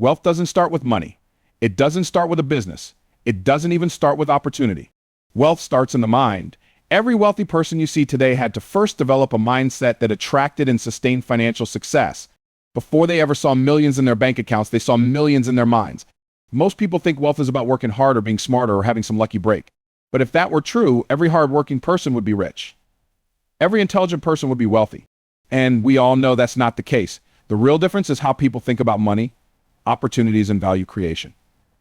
Wealth doesn't start with money. It doesn't start with a business. It doesn't even start with opportunity. Wealth starts in the mind. Every wealthy person you see today had to first develop a mindset that attracted and sustained financial success. Before they ever saw millions in their bank accounts, they saw millions in their minds. Most people think wealth is about working hard or being smarter or having some lucky break. But if that were true, every hardworking person would be rich. Every intelligent person would be wealthy. And we all know that's not the case. The real difference is how people think about money, opportunities, and value creation.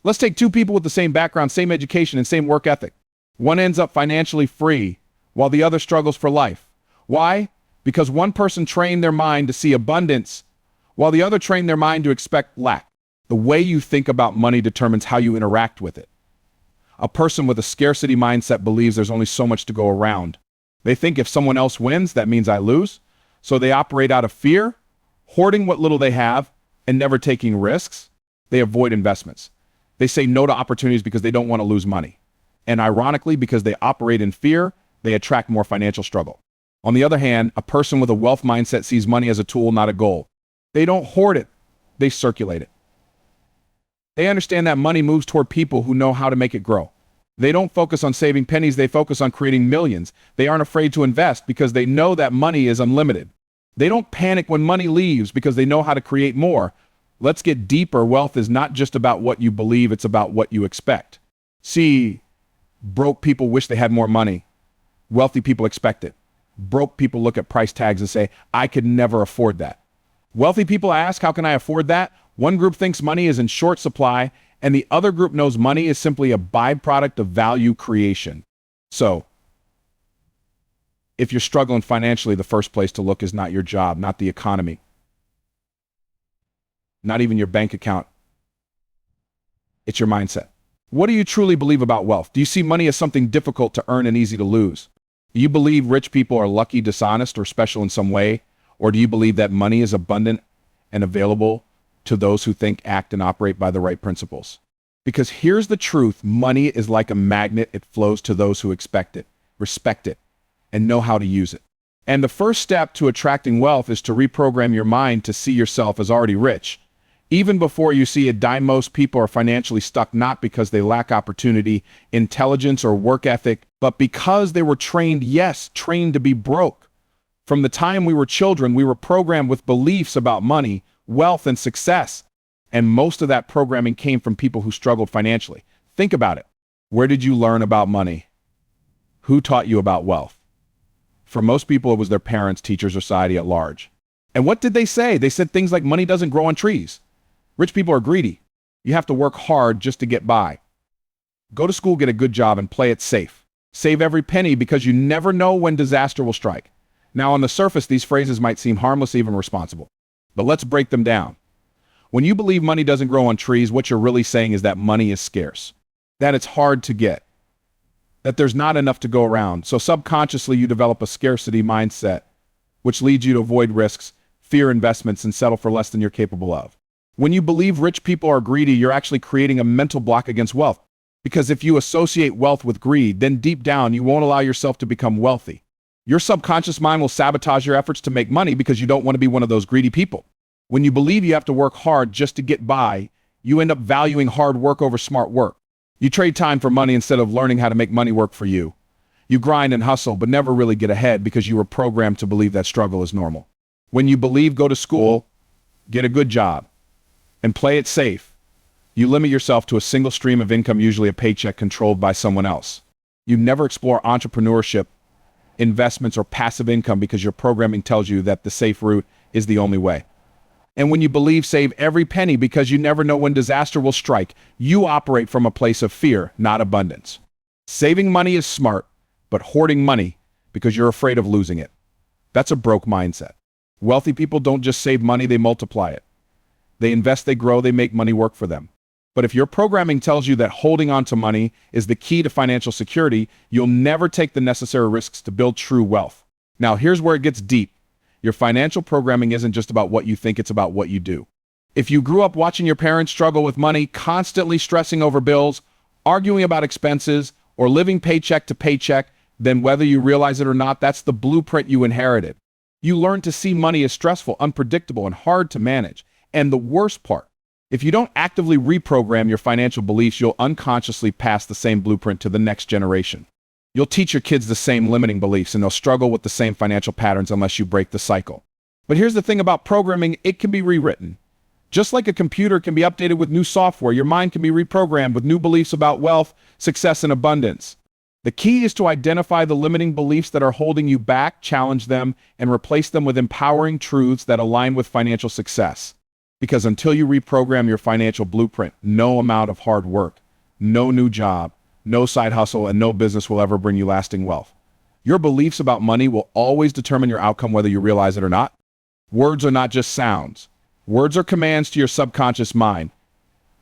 Let's take two people with the same background, same education, and same work ethic. One ends up financially free while the other struggles for life. Why? Because one person trained their mind to see abundance while the other trained their mind to expect lack. The way you think about money determines how you interact with it. A person with a scarcity mindset believes there's only so much to go around. They think if someone else wins, that means I lose. So they operate out of fear, hoarding what little they have, and never taking risks. They avoid investments. They say no to opportunities because they don't want to lose money. And ironically, because they operate in fear, they attract more financial struggle. On the other hand, a person with a wealth mindset sees money as a tool, not a goal. They don't hoard it, they circulate it. They understand that money moves toward people who know how to make it grow. They don't focus on saving pennies, they focus on creating millions. They aren't afraid to invest because they know that money is unlimited. They don't panic when money leaves because they know how to create more. Let's get deeper. Wealth is not just about what you believe, it's about what you expect. See, broke people wish they had more money. Wealthy people expect it. Broke people look at price tags and say, I could never afford that. Wealthy people ask, how can I afford that? One group thinks money is in short supply, and the other group knows money is simply a byproduct of value creation. So, if you're struggling financially, the first place to look is not your job, not the economy, not even your bank account. It's your mindset. What do you truly believe about wealth? Do you see money as something difficult to earn and easy to lose? Do you believe rich people are lucky, dishonest, or special in some way? Or do you believe that money is abundant and available to those who think, act, and operate by the right principles? Because here's the truth. Money is like a magnet. It flows to those who expect it, respect it, and know how to use it. And the first step to attracting wealth is to reprogram your mind to see yourself as already rich. Even before you see it, most people are financially stuck not because they lack opportunity, intelligence, or work ethic, but because they were trained to be broke. From the time we were children, we were programmed with beliefs about money, wealth, and success. And most of that programming came from people who struggled financially. Think about it. Where did you learn about money? Who taught you about wealth? For most people, it was their parents, teachers, or society at large. And what did they say? They said things like money doesn't grow on trees. Rich people are greedy. You have to work hard just to get by. Go to school, get a good job, and play it safe. Save every penny because you never know when disaster will strike. Now, on the surface, these phrases might seem harmless, even responsible. But let's break them down. When you believe money doesn't grow on trees, what you're really saying is that money is scarce, that it's hard to get, that there's not enough to go around. So subconsciously, you develop a scarcity mindset, which leads you to avoid risks, fear investments, and settle for less than you're capable of. When you believe rich people are greedy, you're actually creating a mental block against wealth. Because if you associate wealth with greed, then deep down, you won't allow yourself to become wealthy. Your subconscious mind will sabotage your efforts to make money because you don't want to be one of those greedy people. When you believe you have to work hard just to get by, you end up valuing hard work over smart work. You trade time for money instead of learning how to make money work for you. You grind and hustle, but never really get ahead because you were programmed to believe that struggle is normal. When you believe go to school, get a good job, and play it safe, you limit yourself to a single stream of income, usually a paycheck controlled by someone else. You never explore entrepreneurship, investments, or passive income because your programming tells you that the safe route is the only way. And when you believe save every penny because you never know when disaster will strike, you operate from a place of fear, not abundance. Saving money is smart, but hoarding money because you're afraid of losing it, that's a broke mindset. Wealthy people don't just save money, they multiply it. They invest, they grow, they make money work for them. But if your programming tells you that holding on to money is the key to financial security, you'll never take the necessary risks to build true wealth. Now, here's where it gets deep. Your financial programming isn't just about what you think, it's about what you do. If you grew up watching your parents struggle with money, constantly stressing over bills, arguing about expenses, or living paycheck to paycheck, then whether you realize it or not, that's the blueprint you inherited. You learned to see money as stressful, unpredictable, and hard to manage. And the worst part, If you don't actively reprogram your financial beliefs, you'll unconsciously pass the same blueprint to the next generation. You'll teach your kids the same limiting beliefs, and they'll struggle with the same financial patterns unless you break the cycle. But here's the thing about programming: it can be rewritten. Just like a computer can be updated with new software, your mind can be reprogrammed with new beliefs about wealth, success, and abundance. The key is to identify the limiting beliefs that are holding you back, challenge them, and replace them with empowering truths that align with financial success. Because until you reprogram your financial blueprint, no amount of hard work, no new job, no side hustle, and no business will ever bring you lasting wealth. Your beliefs about money will always determine your outcome, whether you realize it or not. Words are not just sounds. Words are commands to your subconscious mind.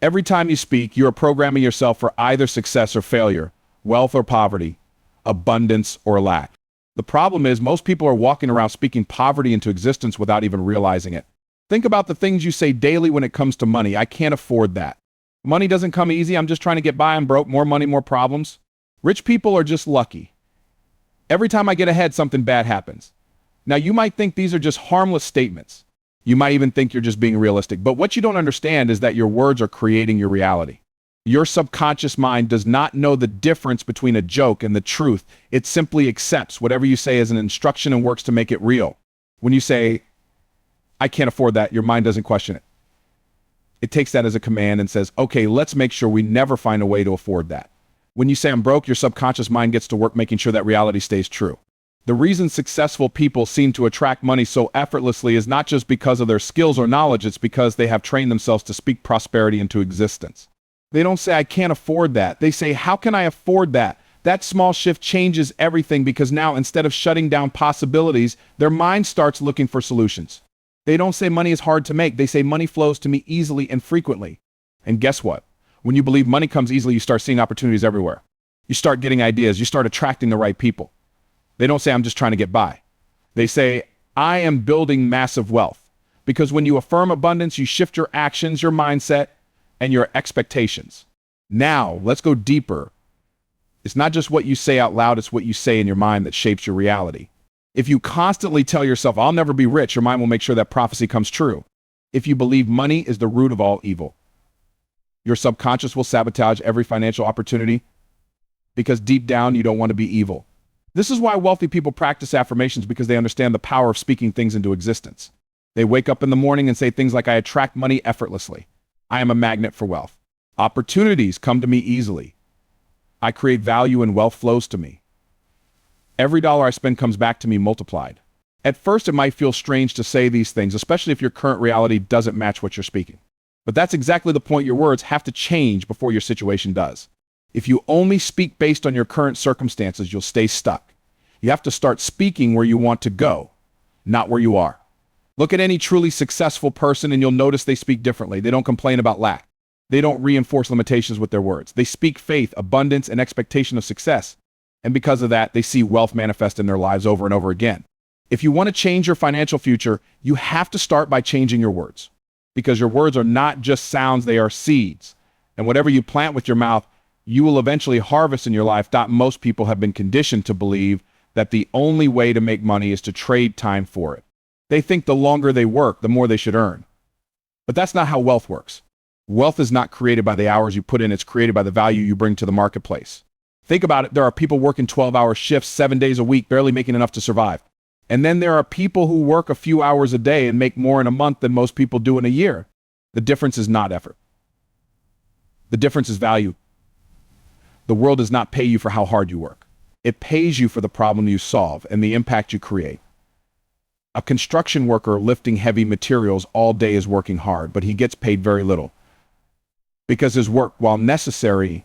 Every time you speak, you are programming yourself for either success or failure, wealth or poverty, abundance or lack. The problem is most people are walking around speaking poverty into existence without even realizing it. Think about the things you say daily when it comes to money. I can't afford that. Money doesn't come easy. I'm just trying to get by. I'm broke. More money, more problems. Rich people are just lucky. Every time I get ahead, something bad happens. Now, you might think these are just harmless statements. You might even think you're just being realistic. But what you don't understand is that your words are creating your reality. Your subconscious mind does not know the difference between a joke and the truth. It simply accepts whatever you say as an instruction and works to make it real. When you say, I can't afford that, your mind doesn't question it. It takes that as a command and says, okay, let's make sure we never find a way to afford that. When you say I'm broke, your subconscious mind gets to work making sure that reality stays true. The reason successful people seem to attract money so effortlessly is not just because of their skills or knowledge, it's because they have trained themselves to speak prosperity into existence. They don't say, I can't afford that. They say, how can I afford that? That small shift changes everything, because now instead of shutting down possibilities, their mind starts looking for solutions. They don't say money is hard to make. They say money flows to me easily and frequently. And guess what? When you believe money comes easily, you start seeing opportunities everywhere. You start getting ideas. You start attracting the right people. They don't say, I'm just trying to get by. They say, I am building massive wealth. Because when you affirm abundance, you shift your actions, your mindset, and your expectations. Now, let's go deeper. It's not just what you say out loud, it's what you say in your mind that shapes your reality. If you constantly tell yourself, I'll never be rich, your mind will make sure that prophecy comes true. If you believe money is the root of all evil, your subconscious will sabotage every financial opportunity, because deep down, you don't want to be evil. This is why wealthy people practice affirmations, because they understand the power of speaking things into existence. They wake up in the morning and say things like, I attract money effortlessly. I am a magnet for wealth. Opportunities come to me easily. I create value and wealth flows to me. Every dollar I spend comes back to me multiplied. At first, it might feel strange to say these things, especially if your current reality doesn't match what you're speaking. But that's exactly the point. Your words have to change before your situation does. If you only speak based on your current circumstances, you'll stay stuck. You have to start speaking where you want to go, not where you are. Look at any truly successful person and you'll notice they speak differently. They don't complain about lack. They don't reinforce limitations with their words. They speak faith, abundance, and expectation of success. And because of that, they see wealth manifest in their lives over and over again. If you want to change your financial future, you have to start by changing your words. Because your words are not just sounds, they are seeds. And whatever you plant with your mouth, you will eventually harvest in your life. Most people have been conditioned to believe that the only way to make money is to trade time for it. They think the longer they work, the more they should earn. But that's not how wealth works. Wealth is not created by the hours you put in, it's created by the value you bring to the marketplace. Think about it. There are people working 12-hour shifts 7 days a week, barely making enough to survive. And then there are people who work a few hours a day and make more in a month than most people do in a year. The difference is not effort. The difference is value. The world does not pay you for how hard you work. It pays you for the problem you solve and the impact you create. A construction worker lifting heavy materials all day is working hard, but he gets paid very little. Because his work, while necessary,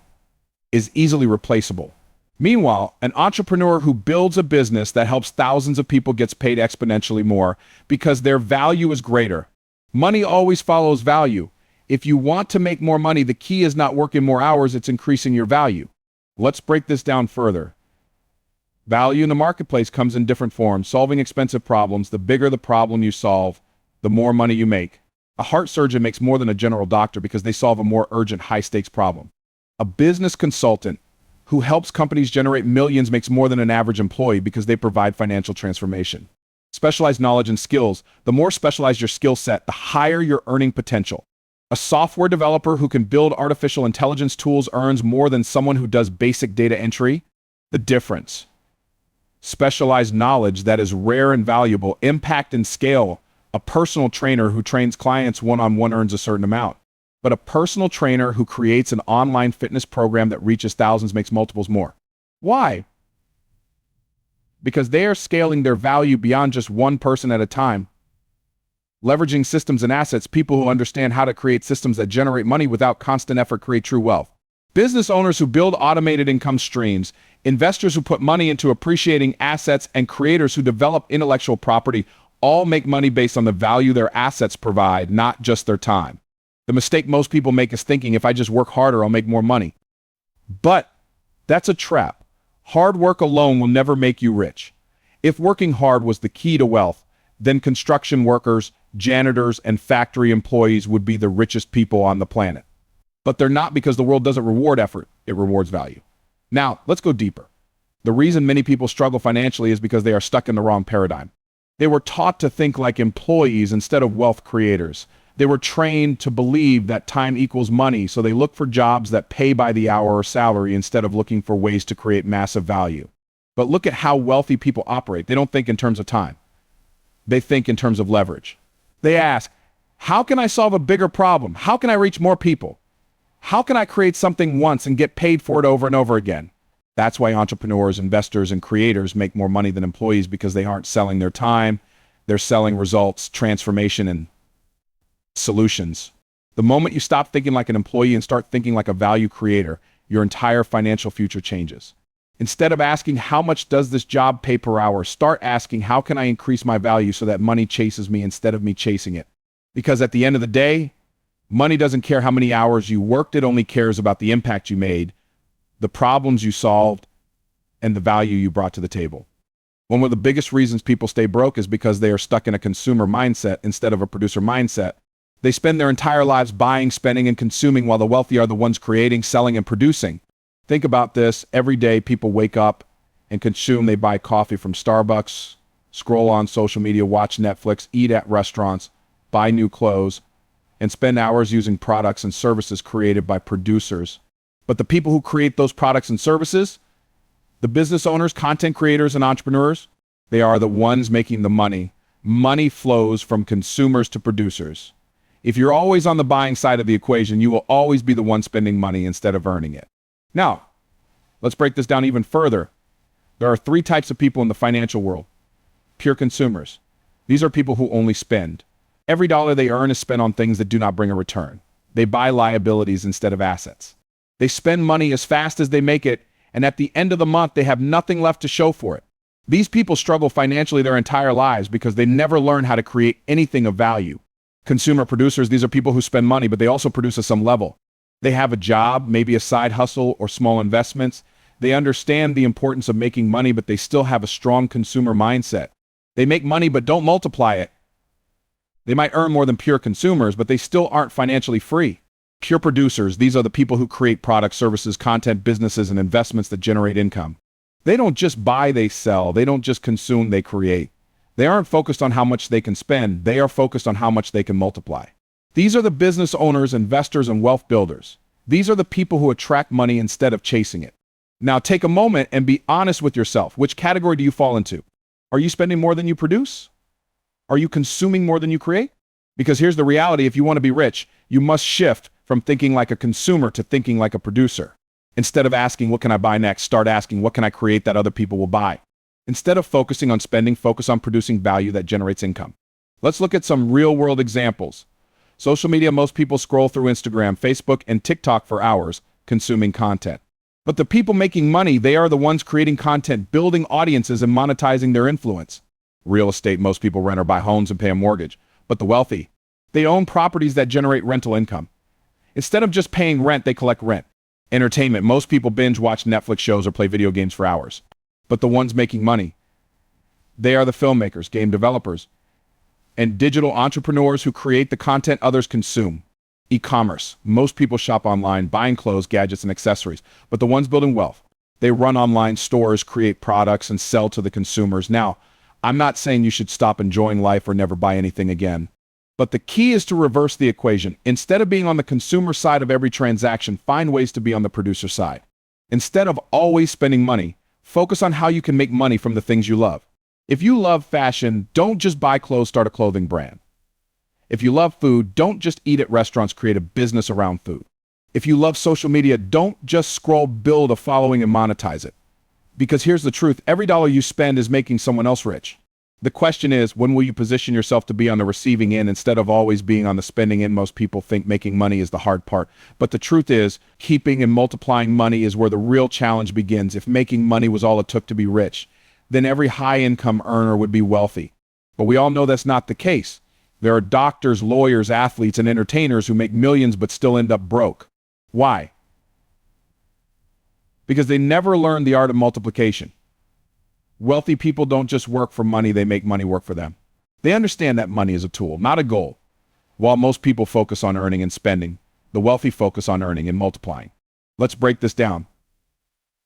is easily replaceable. Meanwhile, an entrepreneur who builds a business that helps thousands of people gets paid exponentially more because their value is greater. Money always follows value. If you want to make more money, the key is not working more hours, it's increasing your value. Let's break this down further. Value in the marketplace comes in different forms. Solving expensive problems, the bigger the problem you solve, the more money you make. A heart surgeon makes more than a general doctor because they solve a more urgent, high-stakes problem. A business consultant who helps companies generate millions makes more than an average employee because they provide financial transformation. Specialized knowledge and skills. The more specialized your skill set, the higher your earning potential. A software developer who can build artificial intelligence tools earns more than someone who does basic data entry. The difference: specialized knowledge that is rare and valuable, impact and scale. A personal trainer who trains clients one-on-one earns a certain amount, but a personal trainer who creates an online fitness program that reaches thousands makes multiples more. Why? Because they are scaling their value beyond just one person at a time. Leveraging systems and assets, people who understand how to create systems that generate money without constant effort create true wealth. Business owners who build automated income streams, investors who put money into appreciating assets, and creators who develop intellectual property all make money based on the value their assets provide, not just their time. The mistake most people make is thinking, if I just work harder, I'll make more money. But that's a trap. Hard work alone will never make you rich. If working hard was the key to wealth, then construction workers, janitors, and factory employees would be the richest people on the planet. But they're not, because the world doesn't reward effort, it rewards value. Now, let's go deeper. The reason many people struggle financially is because they are stuck in the wrong paradigm. They were taught to think like employees instead of wealth creators. They were trained to believe that time equals money, so they look for jobs that pay by the hour or salary instead of looking for ways to create massive value. But look at how wealthy people operate. They don't think in terms of time. They think in terms of leverage. They ask, how can I solve a bigger problem? How can I reach more people? How can I create something once and get paid for it over and over again? That's why entrepreneurs, investors, and creators make more money than employees, because they aren't selling their time. They're selling results, transformation, and solutions. The moment you stop thinking like an employee and start thinking like a value creator, your entire financial future changes. Instead of asking, how much does this job pay per hour? Start asking, how can I increase my value so that money chases me instead of me chasing it? Because at the end of the day, money doesn't care how many hours you worked. It only cares about the impact you made, the problems you solved, and the value you brought to the table. One of the biggest reasons people stay broke is because they are stuck in a consumer mindset instead of a producer mindset. They spend their entire lives buying, spending, and consuming, while the wealthy are the ones creating, selling, and producing. Think about this. Every day people wake up and consume. They buy coffee from Starbucks, scroll on social media, watch Netflix, eat at restaurants, buy new clothes, and spend hours using products and services created by producers. But the people who create those products and services, the business owners, content creators, and entrepreneurs, they are the ones making the money. Money flows from consumers to producers. If you're always on the buying side of the equation, you will always be the one spending money instead of earning it. Now, let's break this down even further. There are three types of people in the financial world. Pure consumers. These are people who only spend. Every dollar they earn is spent on things that do not bring a return. They buy liabilities instead of assets. They spend money as fast as they make it, and at the end of the month, they have nothing left to show for it. These people struggle financially their entire lives because they never learn how to create anything of value. Consumer producers, these are people who spend money, but they also produce at some level. They have a job, maybe a side hustle or small investments. They understand the importance of making money, but they still have a strong consumer mindset. They make money, but don't multiply it. They might earn more than pure consumers, but they still aren't financially free. Pure producers, these are the people who create products, services, content, businesses, and investments that generate income. They don't just buy, they sell. They don't just consume, they create. They aren't focused on how much they can spend. They are focused on how much they can multiply. These are the business owners, investors, and wealth builders. These are the people who attract money instead of chasing it. Now take a moment and be honest with yourself. Which category do you fall into? Are you spending more than you produce? Are you consuming more than you create? Because here's the reality. If you want to be rich, you must shift from thinking like a consumer to thinking like a producer. Instead of asking, what can I buy next? Start asking, what can I create that other people will buy? Instead of focusing on spending, focus on producing value that generates income. Let's look at some real-world examples. Social media, most people scroll through Instagram, Facebook, and TikTok for hours, consuming content. But the people making money, they are the ones creating content, building audiences, and monetizing their influence. Real estate, most people rent or buy homes and pay a mortgage. But the wealthy, they own properties that generate rental income. Instead of just paying rent, they collect rent. Entertainment, most people binge watch Netflix shows or play video games for hours. But the ones making money, they are the filmmakers, game developers, and digital entrepreneurs who create the content others consume. E-commerce, most people shop online, buying clothes, gadgets, and accessories. But the ones building wealth, they run online stores, create products, and sell to the consumers. Now, I'm not saying you should stop enjoying life or never buy anything again. But the key is to reverse the equation. Instead of being on the consumer side of every transaction, find ways to be on the producer side. Instead of always spending money, focus on how you can make money from the things you love. If you love fashion, don't just buy clothes, start a clothing brand. If you love food, don't just eat at restaurants, create a business around food. If you love social media, don't just scroll, build a following and monetize it. Because here's the truth, every dollar you spend is making someone else rich. The question is, when will you position yourself to be on the receiving end instead of always being on the spending end? Most people think making money is the hard part. But the truth is, keeping and multiplying money is where the real challenge begins. If making money was all it took to be rich, then every high-income earner would be wealthy. But we all know that's not the case. There are doctors, lawyers, athletes, and entertainers who make millions but still end up broke. Why? Because they never learned the art of multiplication. Wealthy people don't just work for money, they make money work for them. They understand that money is a tool, not a goal. While most people focus on earning and spending, the wealthy focus on earning and multiplying. Let's break this down.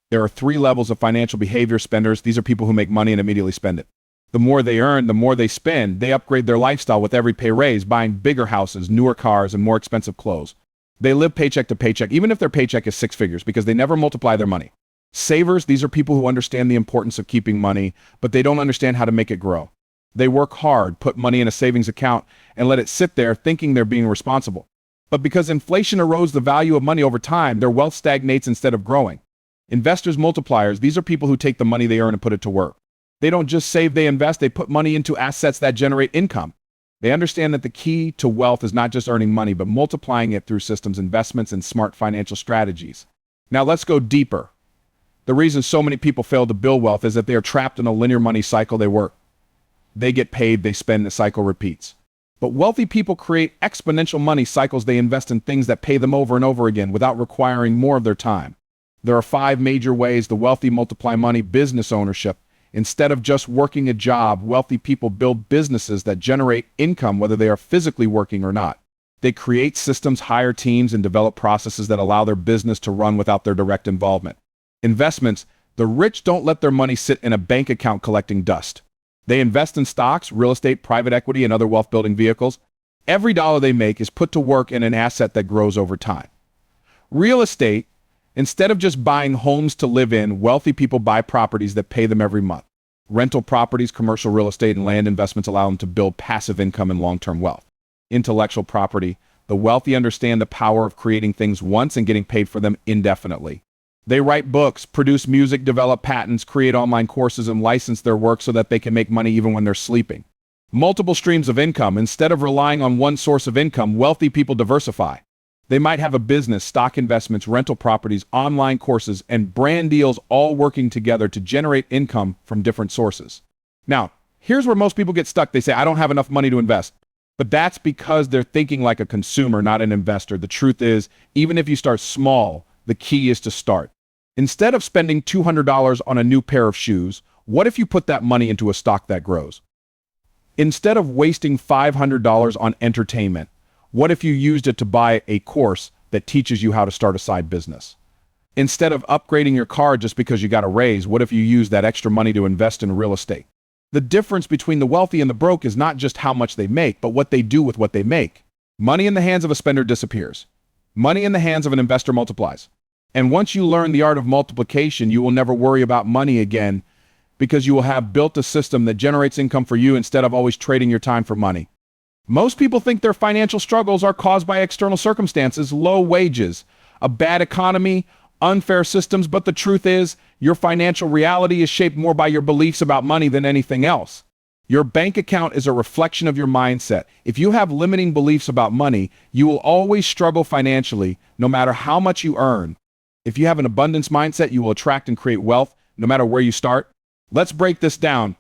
There are 3 levels of financial behavior. Spenders, these are people who make money and immediately spend it. The more they earn, the more they spend. They upgrade their lifestyle with every pay raise, buying bigger houses, newer cars, and more expensive clothes. They live paycheck to paycheck, even if their paycheck is 6 figures, because they never multiply their money. Savers, these are people who understand the importance of keeping money, but they don't understand how to make it grow. They work hard, put money in a savings account, and let it sit there thinking they're being responsible. But because inflation erodes the value of money over time, their wealth stagnates instead of growing. Investors, multipliers, these are people who take the money they earn and put it to work. They don't just save, they invest, they put money into assets that generate income. They understand that the key to wealth is not just earning money, but multiplying it through systems, investments, and smart financial strategies. Now let's go deeper. The reason so many people fail to build wealth is that they are trapped in a linear money cycle. They work, they get paid, they spend, the cycle repeats. But wealthy people create exponential money cycles. They invest in things that pay them over and over again without requiring more of their time. There are 5 major ways the wealthy multiply money. Business ownership. Instead of just working a job, wealthy people build businesses that generate income whether they are physically working or not. They create systems, hire teams, and develop processes that allow their business to run without their direct involvement. Investments. The rich don't let their money sit in a bank account collecting dust. They invest in stocks, real estate, private equity, and other wealth-building vehicles. Every dollar they make is put to work in an asset that grows over time. Real estate. Instead of just buying homes to live in, wealthy people buy properties that pay them every month. Rental properties, commercial real estate, and land investments allow them to build passive income and long-term wealth. Intellectual property. The wealthy understand the power of creating things once and getting paid for them indefinitely. They write books, produce music, develop patents, create online courses, and license their work so that they can make money even when they're sleeping. Multiple streams of income. Instead of relying on one source of income, wealthy people diversify. They might have a business, stock investments, rental properties, online courses, and brand deals all working together to generate income from different sources. Now, here's where most people get stuck. They say, I don't have enough money to invest. But that's because they're thinking like a consumer, not an investor. The truth is, even if you start small, the key is to start. Instead of spending $200 on a new pair of shoes, what if you put that money into a stock that grows? Instead of wasting $500 on entertainment, what if you used it to buy a course that teaches you how to start a side business? Instead of upgrading your car just because you got a raise, what if you use that extra money to invest in real estate? The difference between the wealthy and the broke is not just how much they make, but what they do with what they make. Money in the hands of a spender disappears. Money in the hands of an investor multiplies. And once you learn the art of multiplication, you will never worry about money again because you will have built a system that generates income for you instead of always trading your time for money. Most people think their financial struggles are caused by external circumstances, low wages, a bad economy, unfair systems, but the truth is, your financial reality is shaped more by your beliefs about money than anything else. Your bank account is a reflection of your mindset. If you have limiting beliefs about money, you will always struggle financially, no matter how much you earn. If you have an abundance mindset, you will attract and create wealth, no matter where you start. Let's break this down.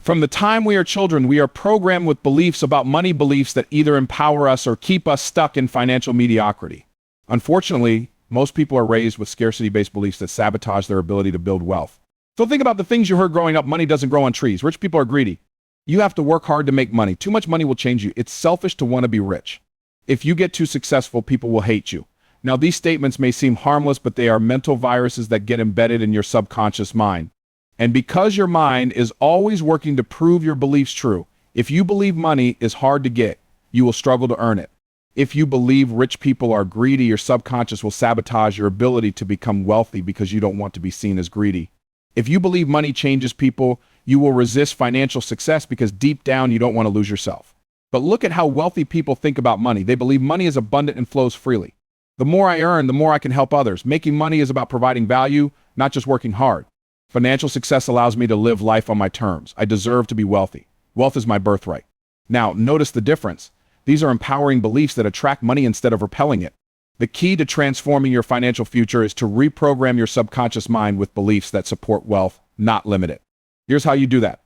From the time we are children, we are programmed with beliefs about money, beliefs that either empower us or keep us stuck in financial mediocrity. Unfortunately, most people are raised with scarcity-based beliefs that sabotage their ability to build wealth. So think about the things you heard growing up. Money doesn't grow on trees. Rich people are greedy. You have to work hard to make money. Too much money will change you. It's selfish to want to be rich. If you get too successful, people will hate you. Now, these statements may seem harmless, but they are mental viruses that get embedded in your subconscious mind. And because your mind is always working to prove your beliefs true, If you believe money is hard to get, you will struggle to earn it. If you believe rich people are greedy, your subconscious will sabotage your ability to become wealthy because you don't want to be seen as greedy. If you believe money changes people, you will resist financial success because deep down you don't want to lose yourself. But look at how wealthy people think about money. They believe money is abundant and flows freely. The more I earn, the more I can help others. Making money is about providing value, not just working hard. Financial success allows me to live life on my terms. I deserve to be wealthy. Wealth is my birthright. Now, notice the difference. These are empowering beliefs that attract money instead of repelling it. The key to transforming your financial future is to reprogram your subconscious mind with beliefs that support wealth, not limit it. Here's how you do that.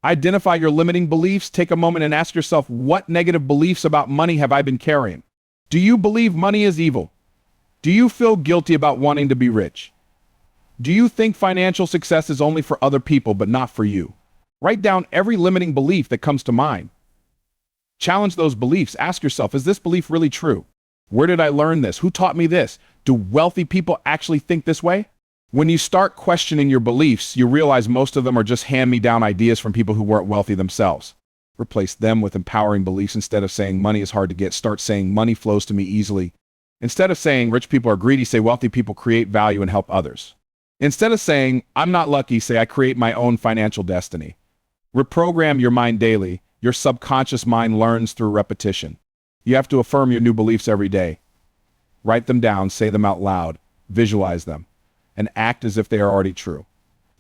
Identify your limiting beliefs. Take a moment and ask yourself, what negative beliefs about money have I been carrying? Do you believe money is evil? Do you feel guilty about wanting to be rich? Do you think financial success is only for other people but not for you? Write down every limiting belief that comes to mind. Challenge those beliefs. Ask yourself, is this belief really true? Where did I learn this? Who taught me this? Do wealthy people actually think this way? When you start questioning your beliefs, you realize most of them are just hand-me-down ideas from people who weren't wealthy themselves. Replace them with empowering beliefs. Instead of saying money is hard to get, start saying money flows to me easily. Instead of saying rich people are greedy, say wealthy people create value and help others. Instead of saying I'm not lucky, say I create my own financial destiny. Reprogram your mind daily. Your subconscious mind learns through repetition. You have to affirm your new beliefs every day. Write them down, say them out loud, visualize them, and act as if they are already true.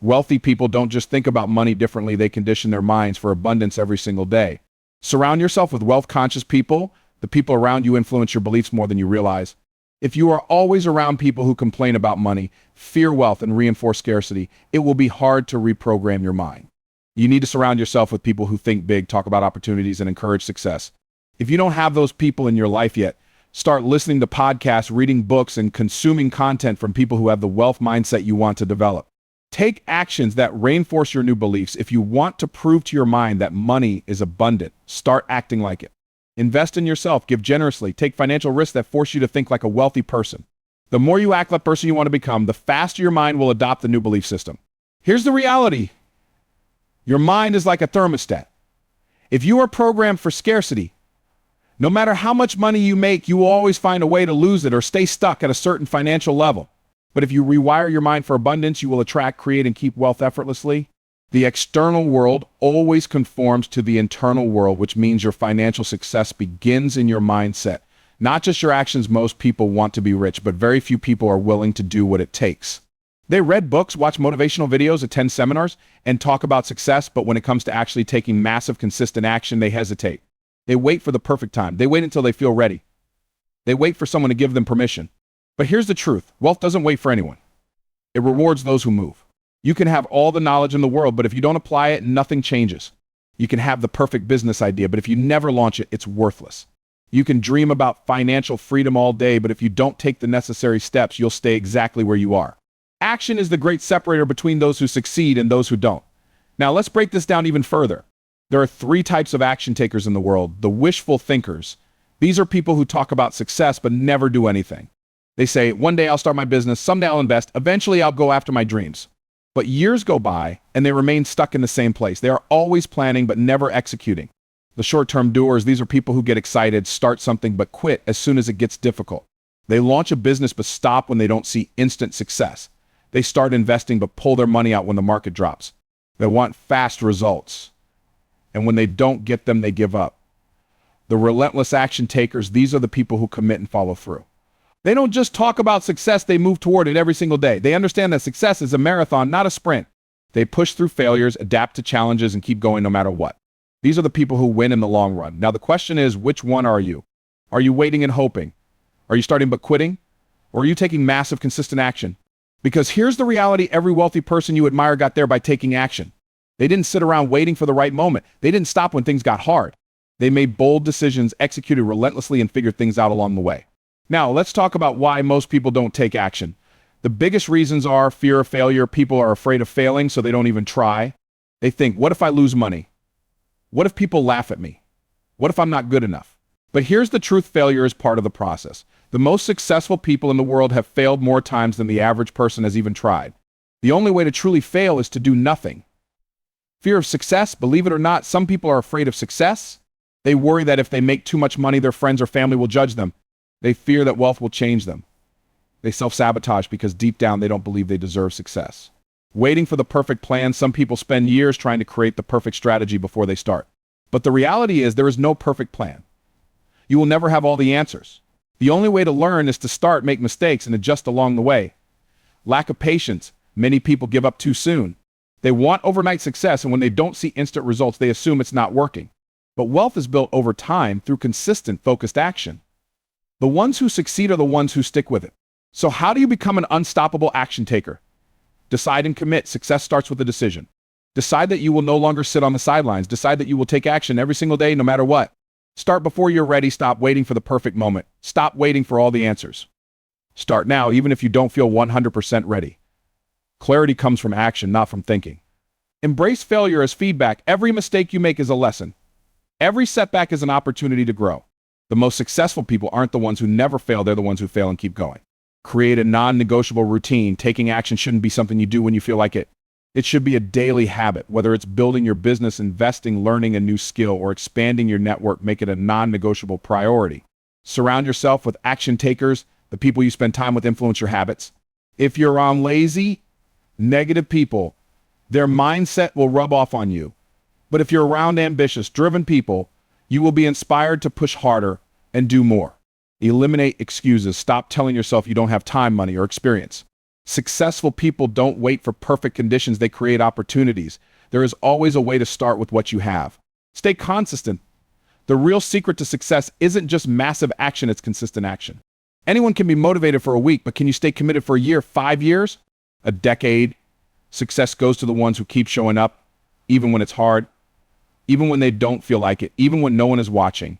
Wealthy people don't just think about money differently, they condition their minds for abundance every single day. Surround yourself with wealth-conscious people. The people around you influence your beliefs more than you realize. If you are always around people who complain about money, fear wealth, and reinforce scarcity, it will be hard to reprogram your mind. You need to surround yourself with people who think big, talk about opportunities, and encourage success. If you don't have those people in your life yet, start listening to podcasts, reading books, and consuming content from people who have the wealth mindset you want to develop. Take actions that reinforce your new beliefs. If you want to prove to your mind that money is abundant, start acting like it. Invest in yourself, give generously, take financial risks that force you to think like a wealthy person. The more you act like the person you want to become, the faster your mind will adopt the new belief system. Here's the reality. Your mind is like a thermostat. If you are programmed for scarcity, no matter how much money you make, you will always find a way to lose it or stay stuck at a certain financial level. But if you rewire your mind for abundance, you will attract, create, and keep wealth effortlessly. The external world always conforms to the internal world, which means your financial success begins in your mindset. Not just your actions. Most people want to be rich, but very few people are willing to do what it takes. They read books, watch motivational videos, attend seminars, and talk about success, but when it comes to actually taking massive, consistent action, they hesitate. They wait for the perfect time. They wait until they feel ready. They wait for someone to give them permission. But here's the truth. Wealth doesn't wait for anyone. It rewards those who move. You can have all the knowledge in the world, but if you don't apply it, nothing changes. You can have the perfect business idea, but if you never launch it, it's worthless. You can dream about financial freedom all day, but if you don't take the necessary steps, you'll stay exactly where you are. Action is the great separator between those who succeed and those who don't. Now let's break this down even further. There are 3 types of action takers in the world. The wishful thinkers. These are people who talk about success but never do anything. They say, one day I'll start my business, someday I'll invest, eventually I'll go after my dreams. But years go by and they remain stuck in the same place. They are always planning but never executing. The short-term doers, these are people who get excited, start something but quit as soon as it gets difficult. They launch a business but stop when they don't see instant success. They start investing but pull their money out when the market drops. They want fast results. And when they don't get them, they give up. The relentless action takers, these are the people who commit and follow through. They don't just talk about success, they move toward it every single day. They understand that success is a marathon, not a sprint. They push through failures, adapt to challenges, and keep going no matter what. These are the people who win in the long run. Now the question is, which one are you? Are you waiting and hoping? Are you starting but quitting? Or are you taking massive, consistent action? Because here's the reality, every wealthy person you admire got there by taking action. They didn't sit around waiting for the right moment. They didn't stop when things got hard. They made bold decisions, executed relentlessly, and figured things out along the way. Now, let's talk about why most people don't take action. The biggest reasons are fear of failure. People are afraid of failing, so they don't even try. They think, what if I lose money? What if people laugh at me? What if I'm not good enough? But here's the truth, failure is part of the process. The most successful people in the world have failed more times than the average person has even tried. The only way to truly fail is to do nothing. Fear of success, believe it or not, some people are afraid of success. They worry that if they make too much money, their friends or family will judge them. They fear that wealth will change them. They self-sabotage because deep down they don't believe they deserve success. Waiting for the perfect plan, some people spend years trying to create the perfect strategy before they start. But the reality is there is no perfect plan. You will never have all the answers. The only way to learn is to start, make mistakes, and adjust along the way. Lack of patience. Many people give up too soon. They want overnight success, and when they don't see instant results, they assume it's not working. But wealth is built over time through consistent, focused action. The ones who succeed are the ones who stick with it. So how do you become an unstoppable action taker? Decide and commit. Success starts with a decision. Decide that you will no longer sit on the sidelines. Decide that you will take action every single day, no matter what. Start before you're ready. Stop waiting for the perfect moment. Stop waiting for all the answers. Start now, even if you don't feel 100% ready. Clarity comes from action, not from thinking. Embrace failure as feedback. Every mistake you make is a lesson. Every setback is an opportunity to grow. The most successful people aren't the ones who never fail, they're the ones who fail and keep going. Create a non-negotiable routine. Taking action shouldn't be something you do when you feel like it. It should be a daily habit. Whether it's building your business, investing, learning a new skill, or expanding your network, make it a non-negotiable priority. Surround yourself with action takers. The people you spend time with influence your habits. If you're around lazy, negative people, their mindset will rub off on you. But if you're around ambitious, driven people, you will be inspired to push harder and do more. Eliminate excuses. Stop telling yourself you don't have time, money, or experience. Successful people don't wait for perfect conditions. They create opportunities. There is always a way to start with what you have. Stay consistent. The real secret to success isn't just massive action, it's consistent action. Anyone can be motivated for a week, but can you stay committed for a year, 5 years, a decade? Success goes to the ones who keep showing up, even when it's hard, even when they don't feel like it, even when no one is watching.